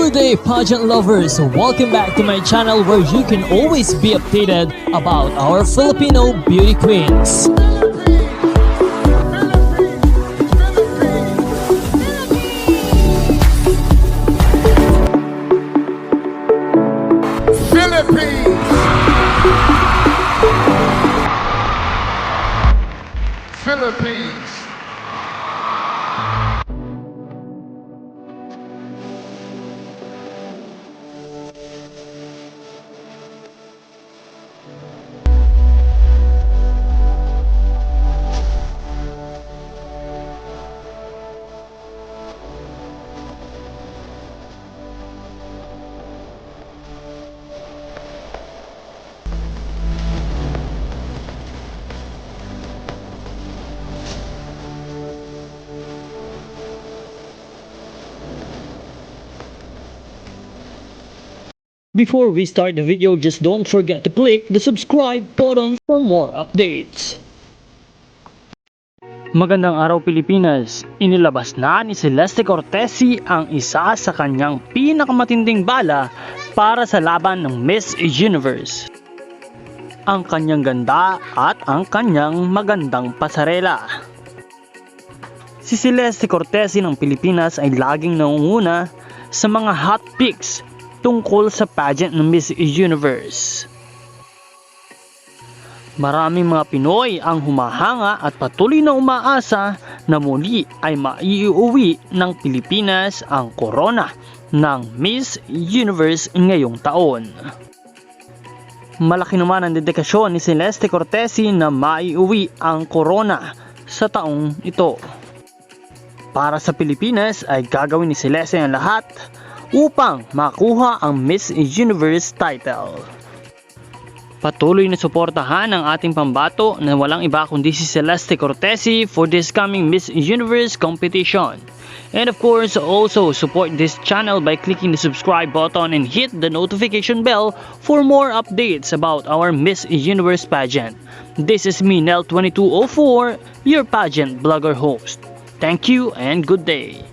Good day, pageant lovers! Welcome back to my channel where you can always be updated about our Filipino beauty queens. Philippines. Before we start the video, just don't forget to click the subscribe button for more updates. Magandang araw Pilipinas! Inilabas na ni Celeste Cortesi ang isa sa kanyang pinakamatinding bala para sa laban ng Miss Universe. Ang kanyang ganda at ang kanyang magandang pasarela. Si Celeste Cortesi ng Pilipinas ay laging nangunguna sa mga hot picks tungkol sa pageant ng Miss Universe. Maraming mga Pinoy ang humahanga at patuloy na umaasa na muli ay maiuwi ng Pilipinas ang korona ng Miss Universe ngayong taon. Malaki naman ang dedikasyon ni Celeste Cortesi na maiuwi ang korona sa taong ito. Para sa Pilipinas ay gagawin ni Celeste ang lahat upang makuha ang Miss Universe title. Patuloy na suportahan ang ating pambato na walang iba kundi si Celeste Cortesi for this coming Miss Universe competition. And of course, also support this channel by clicking the subscribe button and hit the notification bell for more updates about our Miss Universe pageant. This is me, Nel2204, your pageant blogger host. Thank you and good day.